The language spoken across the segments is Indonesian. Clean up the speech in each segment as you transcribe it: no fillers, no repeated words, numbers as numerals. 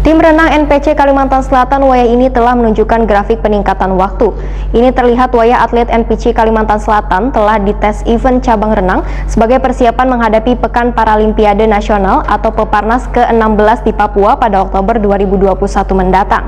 Tim renang NPC Kalimantan Selatan Wayah ini telah menunjukkan grafik peningkatan waktu. Ini terlihat Wayah atlet NPC Kalimantan Selatan telah dites event cabang renang sebagai persiapan menghadapi Pekan Paralimpiade Nasional atau Peparnas ke-16 di Papua pada Oktober 2021 mendatang.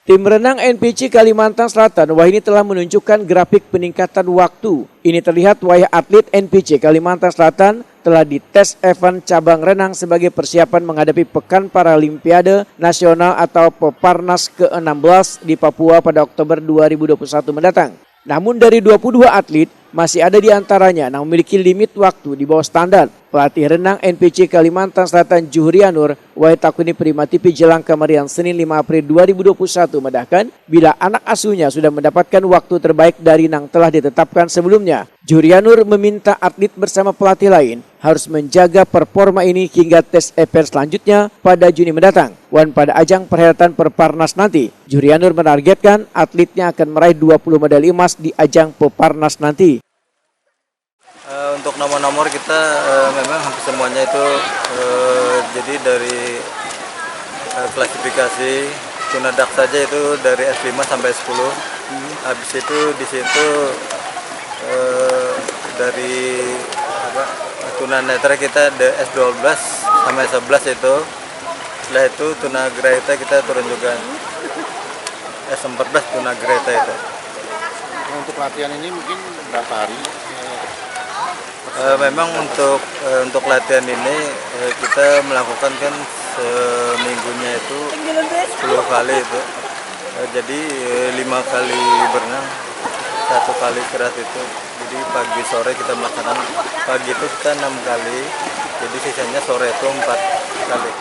Tim renang NPC Kalimantan Selatan Wayah ini telah menunjukkan grafik peningkatan waktu. Ini terlihat Wayah atlet NPC Kalimantan Selatan telah dites event cabang renang sebagai persiapan menghadapi Pekan Paralimpiade Nasional atau Peparnas ke-16 di Papua pada Oktober 2021 mendatang. Namun dari 22 atlet, masih ada di antaranya yang memiliki limit waktu di bawah standar. Pelatih renang NPC Kalimantan Selatan Juhrianur Waitakuni Prima TV Jelang Kamarian Senin 5 April 2021 mendahkan bila anak asuhnya sudah mendapatkan waktu terbaik dari yang telah ditetapkan sebelumnya. Juhrianur meminta atlet bersama pelatih lain harus menjaga performa ini hingga tes event selanjutnya pada Juni mendatang. Dan pada ajang perhelatan Peparnas nanti, Juhrianur menargetkan atletnya akan meraih 20 medali emas di ajang Peparnas nanti. Untuk nomor-nomor kita memang hampir semuanya itu jadi dari klasifikasi tunadak saja itu dari S5 sampai S10. Habis itu di situ dari tunanetra kita S12 sampai S11 itu. Setelah itu tunagrahita kita turun juga S14 tunagrahita itu. Untuk latihan ini mungkin berapa hari? Memang untuk latihan ini kita melakukan kan seminggunya itu 10 kali itu. Jadi 5 kali berenang, 1 kali keras itu. Jadi pagi sore kita melaksanakan, pagi itu kita 6 kali, jadi sisanya sore itu 4 kali.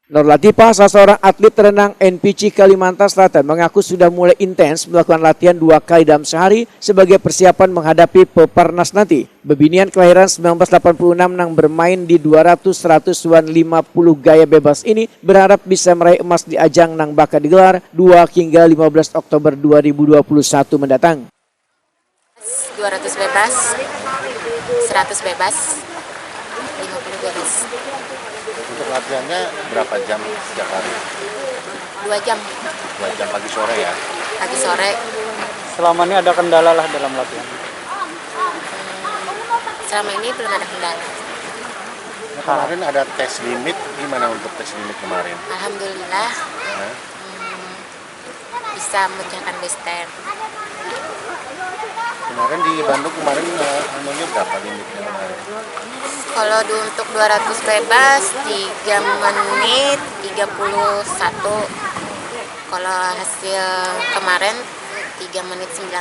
Nur Latifah, salah seorang atlet renang NPC Kalimantan Selatan, mengaku sudah mulai intens melakukan latihan 2 kali dalam sehari sebagai persiapan menghadapi Peparnas nanti. Bebinian kelahiran 1986 yang bermain di 200, 100, 50 gaya bebas ini berharap bisa meraih emas di ajang yang bakal digelar 2 hingga 15 Oktober 2021 mendatang. 200 bebas, 100 bebas, 50 bebas. Untuk latihannya berapa jam setiap hari? 2 jam. 2 jam pagi sore ya? Pagi sore. Selama ini ada kendala lah dalam latihan? Selama ini belum ada kendala. Nah, kemarin ada tes limit, gimana untuk tes limit kemarin? Alhamdulillah bisa memecahkan bester. Kemarin di Bandung anunya berapa limitnya kemarin? Kalau untuk 200 bebas 3 menit 31. Kalau hasil kemarin 3 menit 19.